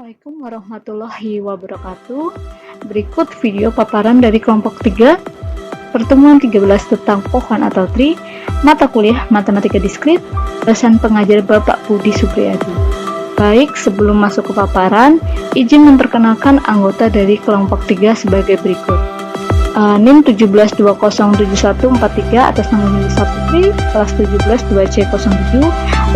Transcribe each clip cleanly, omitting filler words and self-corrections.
Assalamualaikum warahmatullahi wabarakatuh. Berikut video paparan dari kelompok 3, pertemuan 13 tentang pohon atau tree, mata kuliah Matematika Diskrit, dosen pengajar Bapak Budi Supriyadi. Baik, sebelum masuk ke paparan, izin memperkenalkan anggota dari kelompok 3 sebagai berikut. NIM 172071143 atas nama Nili Saputri, kelas 17 2C07,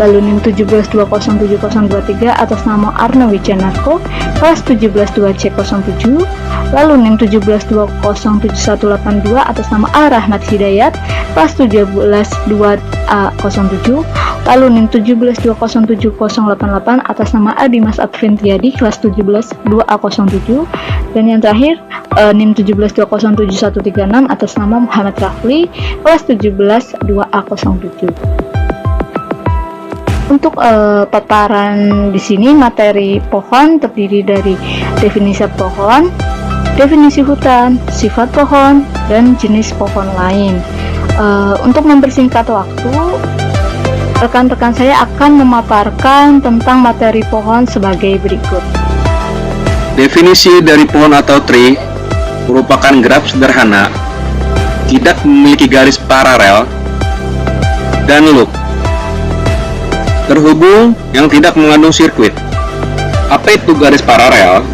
lalu NIM 172070023 atas nama Arno Wijanarko, kelas 17 2C07, lalu NIM 172071182 atas nama Ar-Rahmat Hidayat, kelas 17 2A07, lalu NIM 172070088 atas nama Adimas Adventiadi, kelas 17 2A07, dan yang terakhir NIM 172071136 atas nama Muhammad Rafli, kelas 17 2A07. Untuk paparan di sini, materi pohon terdiri dari definisi pohon, definisi hutan, sifat pohon, dan jenis pohon lain. Untuk mempersingkat waktu, rekan-rekan saya akan memaparkan tentang materi pohon sebagai berikut. Definisi dari pohon atau tree merupakan graf sederhana, tidak memiliki garis paralel dan loop, terhubung yang tidak mengandung sirkuit. Apa itu garis paralel?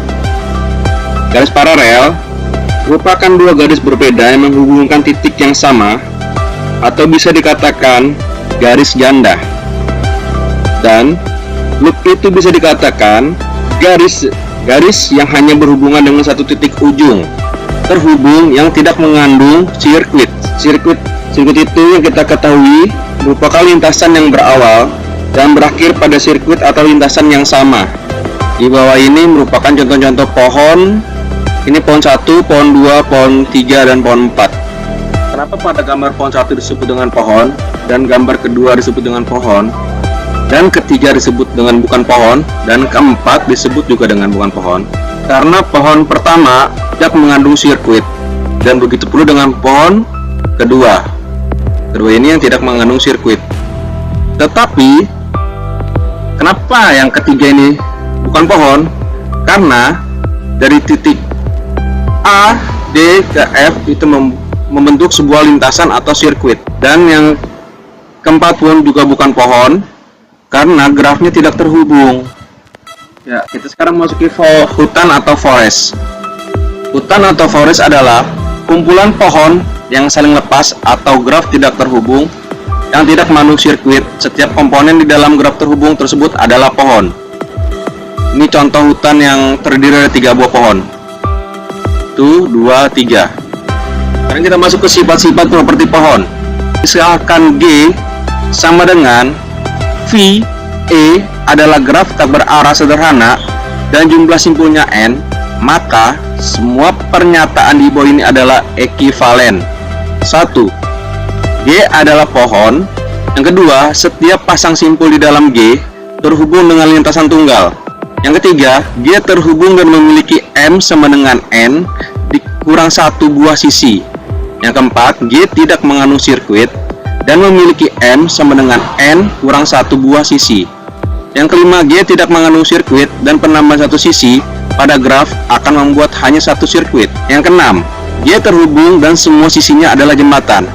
Garis paralel merupakan dua garis berbeda yang menghubungkan titik yang sama, atau bisa dikatakan garis ganda. Dan loop itu bisa dikatakan garis yang hanya berhubungan dengan satu titik ujung, terhubung yang tidak mengandung sirkuit. Sirkuit itu yang kita ketahui merupakan lintasan yang berawal dan berakhir pada sirkuit atau lintasan yang sama. Di bawah ini merupakan contoh-contoh pohon. Ini pohon 1, pohon 2, pohon 3, dan pohon 4. Kenapa pada gambar pohon 1 disebut dengan pohon, dan gambar kedua disebut dengan pohon, dan ketiga disebut dengan bukan pohon, dan keempat disebut juga dengan bukan pohon? Karena pohon pertama tidak mengandung sirkuit, dan begitu pula dengan pohon kedua. Kedua ini yang tidak mengandung sirkuit. Tetapi kenapa yang ketiga ini bukan pohon? Karena dari titik A, D, ke F itu membentuk sebuah lintasan atau sirkuit. Dan yang keempat pun juga bukan pohon, karena grafnya tidak terhubung. Ya, kita sekarang masuki hutan atau forest. Hutan atau forest adalah kumpulan pohon yang saling lepas atau graf tidak terhubung yang tidak mengandung sirkuit. Setiap komponen di dalam graf terhubung tersebut adalah pohon. Ini contoh hutan yang terdiri dari 3 buah pohon. 1, 2, 3. Sekarang kita masuk ke sifat-sifat properti pohon. Misalkan G sama dengan V, E adalah graf tak berarah sederhana dan jumlah simpulnya N, maka semua pernyataan di bawah ini adalah ekivalen. 1. G adalah pohon. Yang kedua, setiap pasang simpul di dalam G terhubung dengan lintasan tunggal. Yang ketiga, G terhubung dan memiliki M sama dengan N dikurang 1 buah sisi. Yang keempat, G tidak mengandung sirkuit dan memiliki M sama dengan N kurang 1 buah sisi. Yang kelima, G tidak mengandung sirkuit dan penambahan satu sisi pada graf akan membuat hanya satu sirkuit. Yang keenam, G terhubung dan semua sisinya adalah jembatan.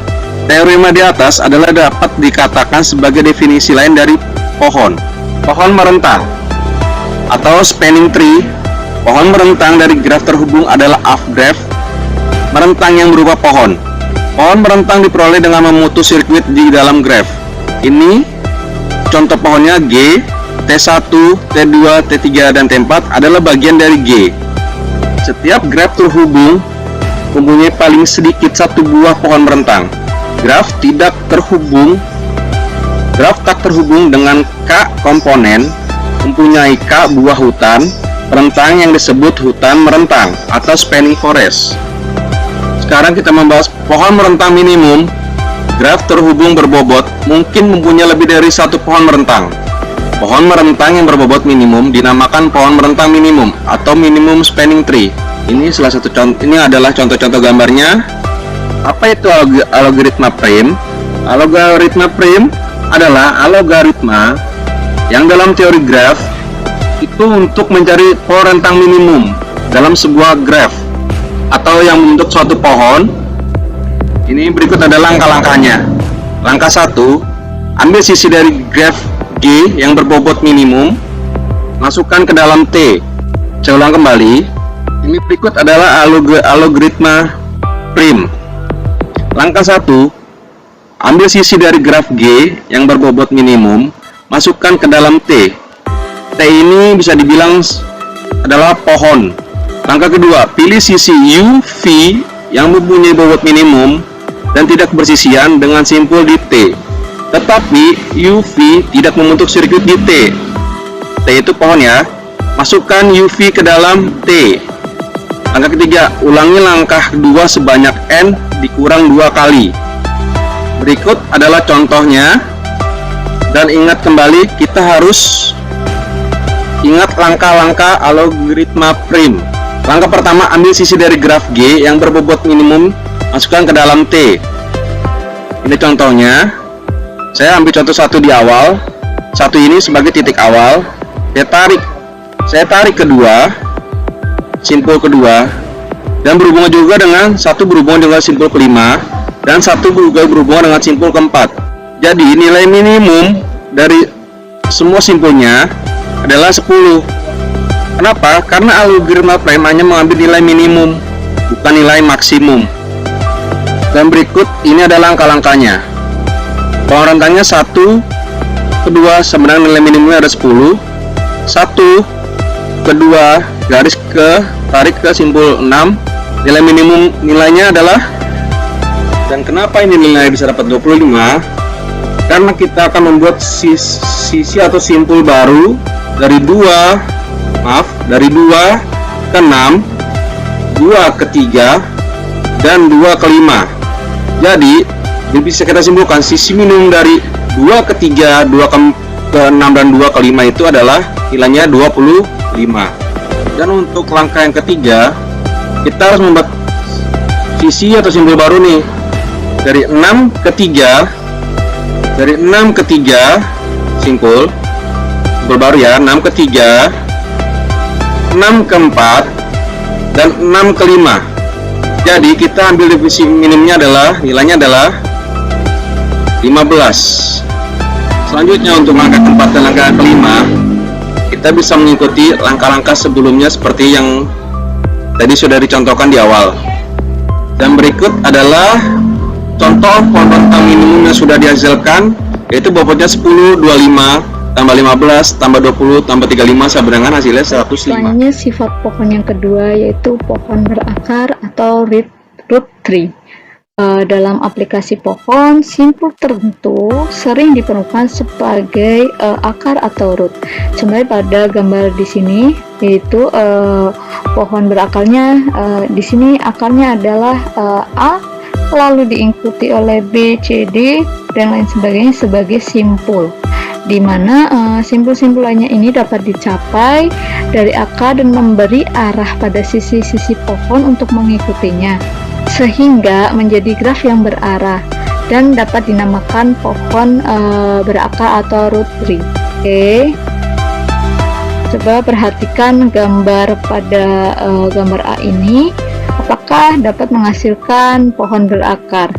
Teorema di atas adalah dapat dikatakan sebagai definisi lain dari pohon. Pohon merentang atau spanning tree. Pohon merentang dari graf terhubung adalah half-graph merentang yang berupa pohon. Pohon merentang diperoleh dengan memutus sirkuit di dalam graf. Ini contoh pohonnya G, T1, T2, T3, dan T4 adalah bagian dari G. Setiap graf terhubung mempunyai paling sedikit 1 buah pohon merentang. Graf tak terhubung dengan K komponen mempunyai K buah hutan merentang yang disebut hutan merentang atau spanning forest. Sekarang kita membahas pohon merentang minimum. Graf terhubung berbobot mungkin mempunyai lebih dari 1 pohon merentang. Pohon merentang yang berbobot minimum dinamakan pohon merentang minimum atau minimum spanning tree. Ini salah satu contoh. Ini adalah contoh-contoh gambarnya. Apa itu algoritma prime? Algoritma prime adalah algoritma yang dalam teori graf itu untuk mencari pohon rentang minimum dalam sebuah graf atau yang membentuk suatu pohon. Ini berikut adalah langkah-langkahnya. Langkah 1, ambil sisi dari graf G yang berbobot minimum, masukkan ke dalam T. Saya ulang kembali. Ini berikut adalah algoritma prim. Langkah 1, ambil sisi dari graf G yang berbobot minimum, masukkan ke dalam T. T ini bisa dibilang adalah pohon. Langkah kedua, pilih sisi U, V yang mempunyai bobot minimum dan tidak bersisian dengan simpul di T. Tetapi U, V tidak membentuk sirkuit di T. T itu pohon ya. Masukkan UV ke dalam T. Langkah ketiga, ulangi langkah 2 sebanyak N dikurang 2 kali. Berikut adalah contohnya. Dan ingat kembali, kita harus ingat langkah-langkah algoritma prim. Langkah pertama, ambil sisi dari graf G yang berbobot minimum, masukkan ke dalam T. Ini contohnya. Saya ambil contoh 1 di awal. 1 ini sebagai titik awal. Saya tarik kedua, simpul kedua, dan berhubungan juga dengan 1 berhubungan dengan simpul kelima, dan 1 juga berhubungan dengan simpul keempat. Jadi nilai minimum dari semua simpulnya adalah 10. Kenapa? Karena algoritma prime hanya mengambil nilai minimum, bukan nilai maksimum. Dan berikut ini adalah langkah-langkahnya. Pohon rentangnya 1, kedua, sama dengan nilai minimumnya ada 10. 1, kedua, garis ke, tarik ke simpul 6. Nilai minimum nilainya adalah, dan kenapa ini nilai bisa dapat 25? Karena kita akan membuat sisi atau simpul baru dari 2 ke 6, 2 ke 3, dan 2 ke 5. Jadi bisa kita simpulkan sisi minimum dari 2 ke 3, 2 ke 6, dan 2 ke 5 itu adalah nilainya 25. Dan untuk langkah yang ketiga, kita harus membuat sisi atau simpul baru nih. Dari 6 ke 3, dari 6 ke 3 simpul baru ya, 6 ke 3, 6 ke 4, dan 6 ke 5. Jadi kita ambil divisi minimumnya adalah, nilainya adalah 15. Selanjutnya untuk langkah keempat dan langkah kelima, kita bisa mengikuti langkah-langkah sebelumnya seperti yang tadi sudah dicontohkan di awal. Dan berikut adalah contoh pohon rentang minimum yang sudah dihasilkan, yaitu bobotnya 10, 25, tambah 15, tambah 20, tambah 35, sama dengan hasilnya 105. Selanjutnya sifat pohon yang kedua yaitu pohon berakar atau root tree. Dalam aplikasi pohon, simpul tertentu sering diperlukan sebagai akar atau root. Sebenarnya pada gambar di sini yaitu pohon berakarnya, di sini akarnya adalah A, lalu diikuti oleh B, C, D, dan lain sebagainya sebagai simpul, di mana simpul-simpul lainnya ini dapat dicapai dari akar dan memberi arah pada sisi-sisi pohon untuk mengikutinya, sehingga menjadi graf yang berarah dan dapat dinamakan pohon berakar atau root tree. Oke, coba perhatikan gambar pada gambar A ini. Apakah dapat menghasilkan pohon berakar?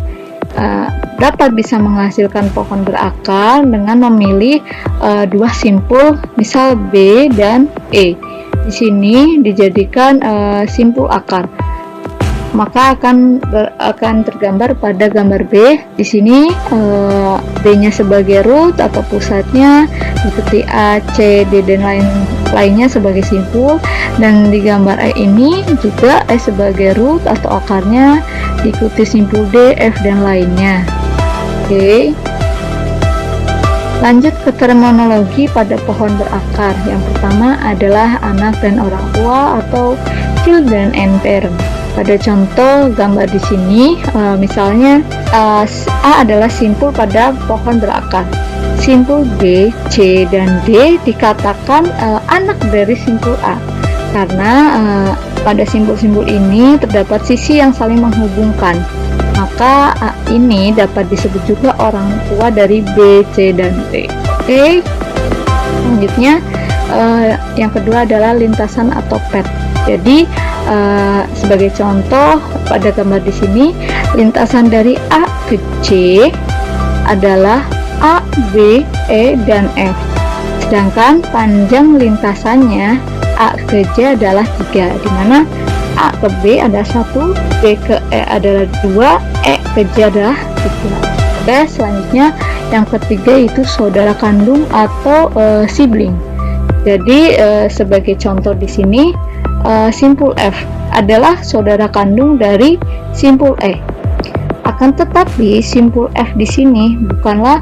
Dapat bisa menghasilkan pohon berakar dengan memilih dua simpul, misal B dan E. Di sini dijadikan simpul akar, maka akan tergambar pada gambar B. Di sini B-nya sebagai root atau pusatnya, seperti A, C, D, dan lainnya sebagai simpul, dan di gambar E ini juga E sebagai root atau akarnya, diikuti simpul D, F, dan lainnya. Oke, lanjut ke terminologi pada pohon berakar. Yang pertama adalah anak dan orang tua atau children and parent. Pada contoh gambar di sini, misalnya A adalah simpul pada pohon berakar. Simpul B, C, dan D dikatakan anak dari simpul A, karena pada simpul-simpul ini terdapat sisi yang saling menghubungkan. Maka A ini dapat disebut juga orang tua dari B, C, dan D. Oke, selanjutnya yang kedua adalah lintasan atau pet. Jadi sebagai contoh pada gambar di sini, lintasan dari A ke C adalah A, B, E, dan F. Sedangkan panjang lintasannya A ke J adalah 3, dimana A ke B adalah 1, B ke E adalah 2, E ke J adalah 3. Oke, selanjutnya yang ketiga itu saudara kandung atau sibling. Jadi sebagai contoh di sini, simpul F adalah saudara kandung dari simpul E. Akan tetapi simpul F di sini bukanlah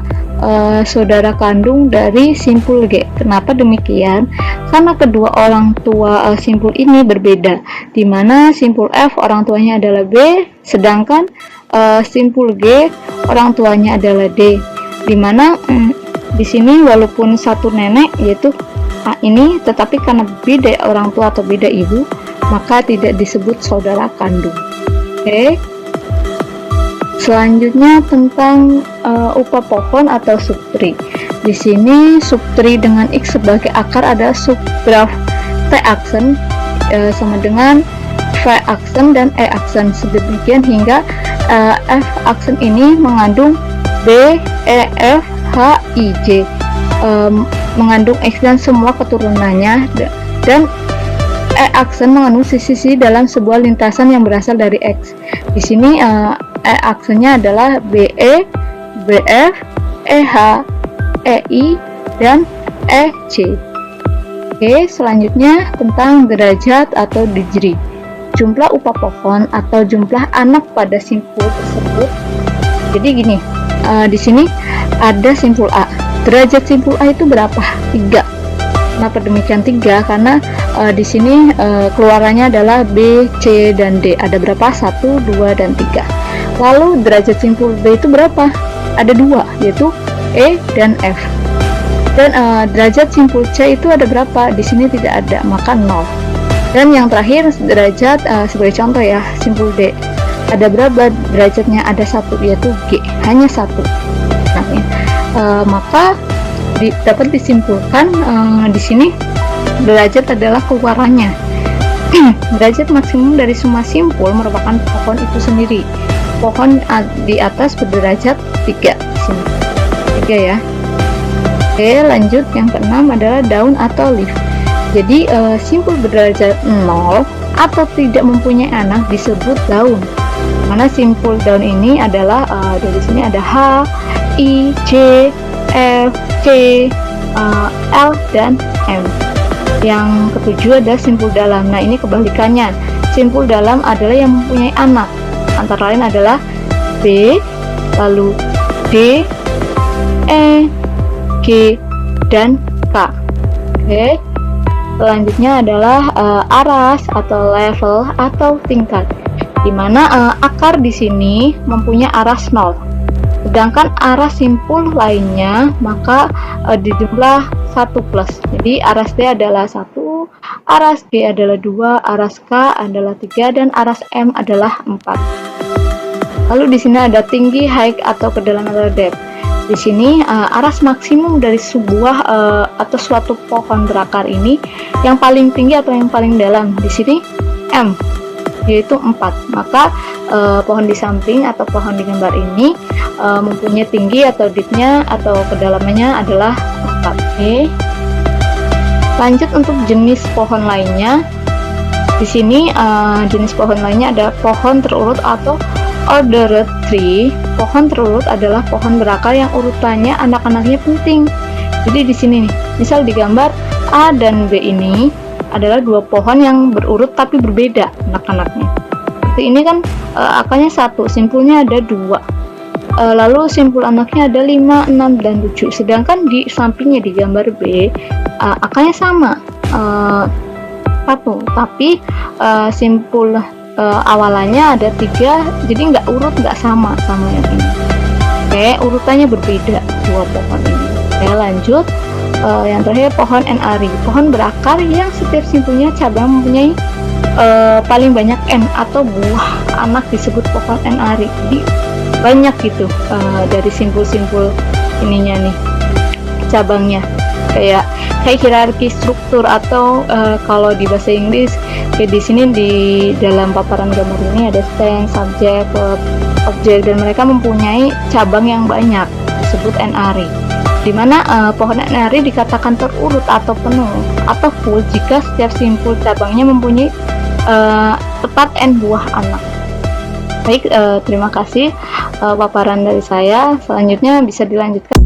saudara kandung dari simpul G. Kenapa demikian? Karena kedua orang tua simpul ini berbeda, di mana simpul F orang tuanya adalah B, sedangkan simpul G orang tuanya adalah D. Di mana di sini walaupun satu nenek yaitu A ini, tetapi karena beda orang tua atau beda ibu, maka tidak disebut saudara kandung. Oke. Selanjutnya tentang upah pohon atau subtree. Di sini subtree dengan X sebagai akar adalah subgraf T aksen sama dengan V aksen dan E aksen. Sedemikian hingga F aksen ini mengandung B, E, F, H, I, J, mengandung X dan semua keturunannya, dan E aksen mengandung sisi-sisi dalam sebuah lintasan yang berasal dari X. Di sini E aksennya adalah BE, BF, EH, EI, dan EC. Oke, selanjutnya tentang derajat atau degree. Jumlah upah pohon atau jumlah anak pada simpul tersebut. Jadi gini, di sini ada simpul A. Derajat simpul A itu berapa? 3. Kenapa demikian 3? Karena di sini keluarannya adalah B, C, dan D. Ada berapa? 1, 2, dan 3. Lalu derajat simpul B itu berapa? Ada 2, yaitu E dan F. Dan derajat simpul C itu ada berapa? Di sini tidak ada, maka 0. Dan yang terakhir derajat sebagai contoh ya, simpul D. Ada berapa derajatnya? Ada 1, yaitu G. Hanya 1. Nah, maka dapat disimpulkan di sini derajat adalah keluarannya. Derajat maksimum dari semua simpul merupakan pohon itu sendiri. Pohon di atas berderajat 3 di sini. 3 ya. Oke, lanjut yang keenam adalah daun atau leaf. Jadi simpul berderajat 0 atau tidak mempunyai anak disebut daun. Mana simpul daun ini adalah dari sini ada H, I, J, F, C, L, dan M. Yang ketujuh ada simpul dalam. Nah, ini kebalikannya. Simpul dalam adalah yang mempunyai anak. Antara lain adalah B, lalu D, E, G, dan K. Oke. Selanjutnya adalah aras atau level atau tingkat, di mana akar di sini mempunyai aras 0. Sedangkan aras simpul lainnya maka dijumlah 1 plus. Jadi aras D adalah 1, aras G adalah 2, aras K adalah 3, dan aras M adalah 4. Lalu di sini ada tinggi, height atau kedalaman atau depth. Di sini aras maksimum dari sebuah atau suatu pohon berakar ini yang paling tinggi atau yang paling dalam di sini M, yaitu 4. Maka pohon di samping atau pohon di gambar ini mempunyai tinggi atau depthnya atau kedalamannya adalah 4. Oke. Lanjut untuk jenis pohon lainnya. Di sini jenis pohon lainnya ada pohon terurut atau ordered tree. Pohon terurut adalah pohon berakar yang urutannya anak-anaknya penting. Jadi di sini nih, misal di gambar A dan B ini adalah 2 pohon yang berurut tapi berbeda anak-anaknya. Seperti ini kan akarnya 1, simpulnya ada 2. Lalu simpul anaknya ada 5, 6, dan 7. Sedangkan di sampingnya di gambar B akarnya sama, 1, tapi simpul awalannya ada 3, jadi nggak urut, nggak sama yang ini. Oke, urutannya berbeda 2 pohon ini. Oke, lanjut yang terakhir pohon NRI, pohon berakar yang setiap simpulnya cabang mempunyai paling banyak N atau buah anak disebut pohon NRI. Jadi banyak gitu dari simpul-simpul ininya nih cabangnya. Kayak kayak hierarki struktur atau kalau di bahasa Inggris kayak di sini di dalam paparan gambar ini ada stand, subjek, verb, objek, dan mereka mempunyai cabang yang banyak disebut n-ary, di mana pohon n-ary dikatakan terurut atau penuh atau full jika setiap simpul cabangnya mempunyai tepat n buah anak. Baik, terima kasih paparan dari saya. Selanjutnya bisa dilanjutkan.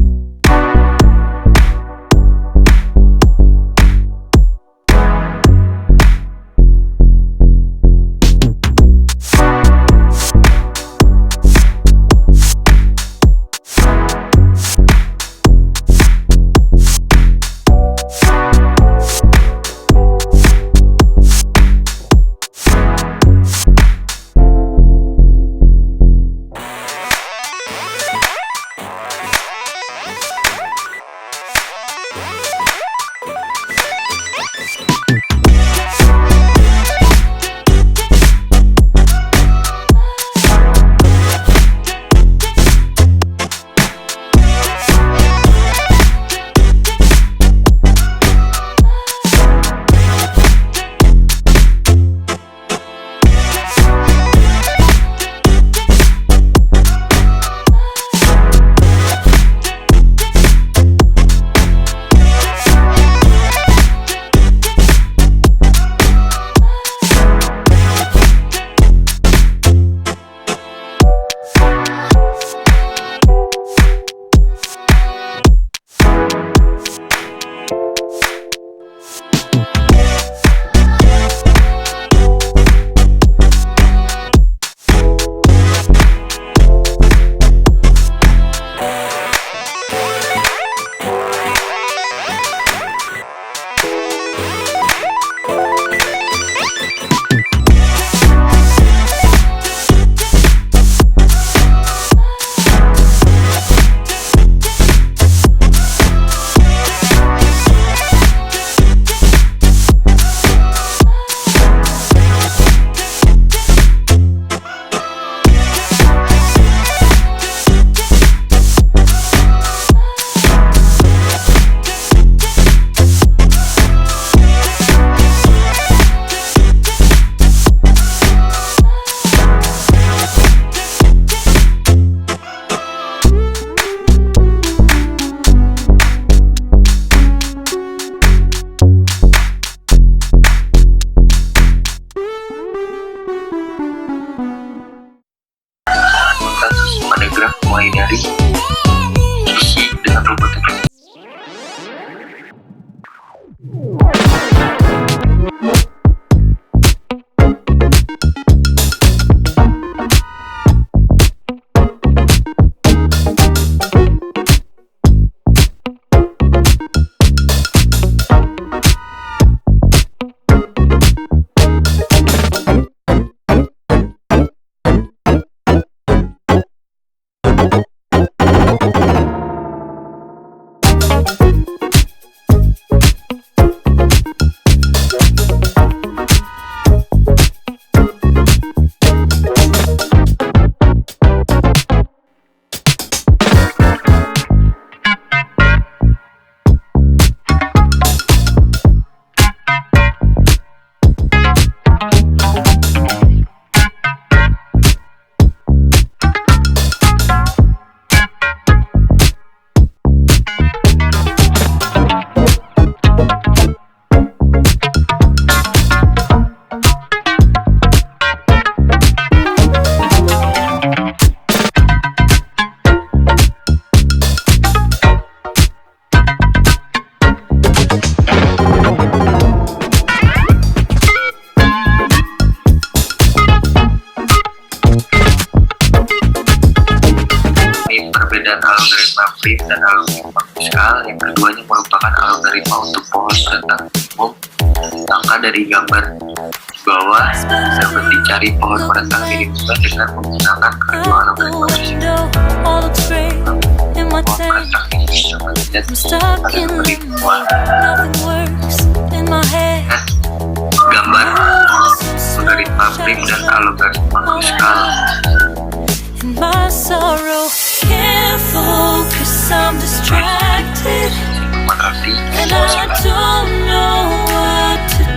mulai dari isi dengan rumput ini. Perbedaan algoritma prim dan algoritma fiskal, yang keduanya merupakan algoritma untuk pohon serentak umum. Langkah dari gambar di bawah dapat dicari pohon merentak minimumnya dengan menggunakan kedua algoritma fiskal. Pohon merentak ini dapat dilihat pada algoritma gambar algoritma prim dan algoritma fiskal. Can't focus, I'm distracted, and I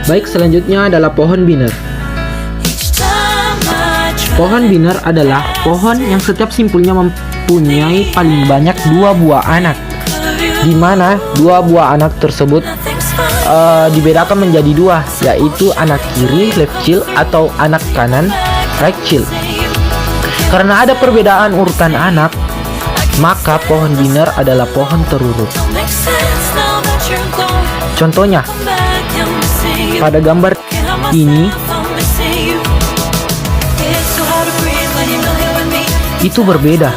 Baik, selanjutnya adalah pohon biner. Pohon biner adalah pohon yang setiap simpulnya mempunyai paling banyak 2 buah anak, di mana 2 buah anak tersebut dibedakan menjadi 2, yaitu anak kiri left child atau anak kanan right child. Karena ada perbedaan urutan anak, maka pohon biner adalah pohon terurut. Contohnya, pada gambar ini itu berbeda.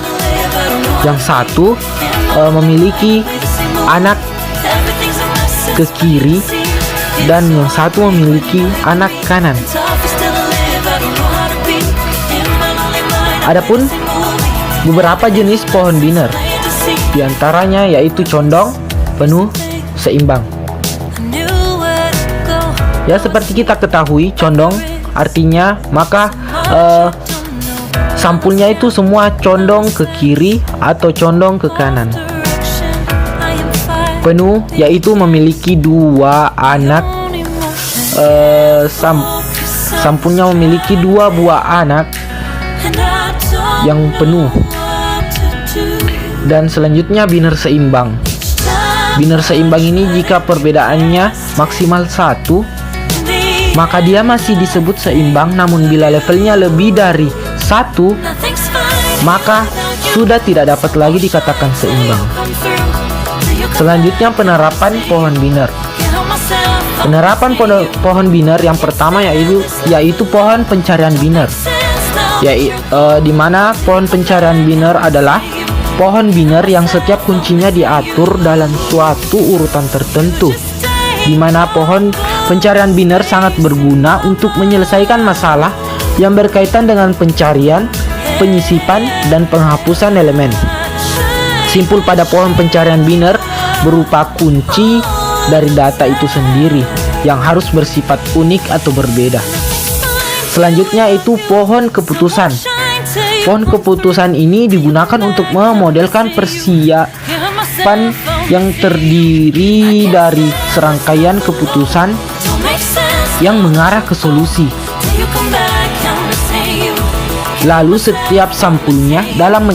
Yang satu memiliki anak ke kiri dan yang satu memiliki anak kanan. Adapun beberapa jenis pohon biner, diantaranya yaitu condong, penuh, seimbang. Ya, seperti kita ketahui, condong artinya maka sampulnya itu semua condong ke kiri atau condong ke kanan. Penuh yaitu memiliki 2 anak, sampulnya memiliki 2 buah anak yang penuh. Dan selanjutnya biner seimbang. Biner seimbang ini jika perbedaannya maksimal 1, maka dia masih disebut seimbang, namun bila levelnya lebih dari 1, maka sudah tidak dapat lagi dikatakan seimbang. Selanjutnya penerapan pohon biner. Penerapan pohon biner yang pertama yaitu pohon pencarian biner. Di mana pohon pencarian biner adalah pohon biner yang setiap kuncinya diatur dalam suatu urutan tertentu, di mana pohon pencarian biner sangat berguna untuk menyelesaikan masalah yang berkaitan dengan pencarian, penyisipan, dan penghapusan elemen. Simpul pada pohon pencarian biner berupa kunci dari data itu sendiri yang harus bersifat unik atau berbeda. Selanjutnya itu pohon keputusan. Pohon keputusan ini digunakan untuk memodelkan persiapan yang terdiri dari serangkaian keputusan yang mengarah ke solusi. Lalu setiap sampulnya dalam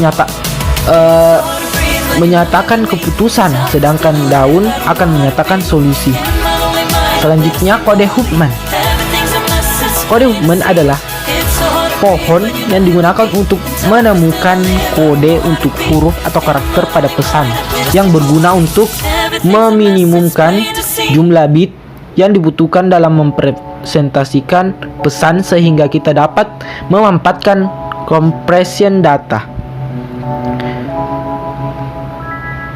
menyatakan keputusan, sedangkan daun akan menyatakan solusi. Selanjutnya kode Huffman. Kode Huffman adalah pohon yang digunakan untuk menemukan kode untuk huruf atau karakter pada pesan, yang berguna untuk meminimumkan jumlah bit yang dibutuhkan dalam mempresentasikan pesan sehingga kita dapat memanfaatkan compression data.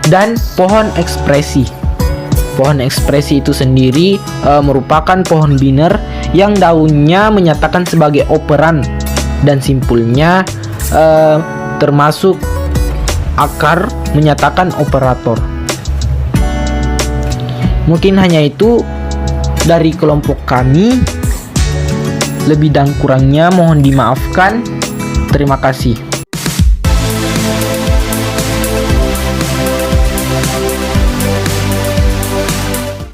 Dan pohon ekspresi. Pohon ekspresi itu sendiri merupakan pohon biner yang daunnya menyatakan sebagai operan dan simpulnya termasuk akar menyatakan operator. Mungkin hanya itu dari kelompok kami. Lebih dan kurangnya mohon dimaafkan. Terima kasih.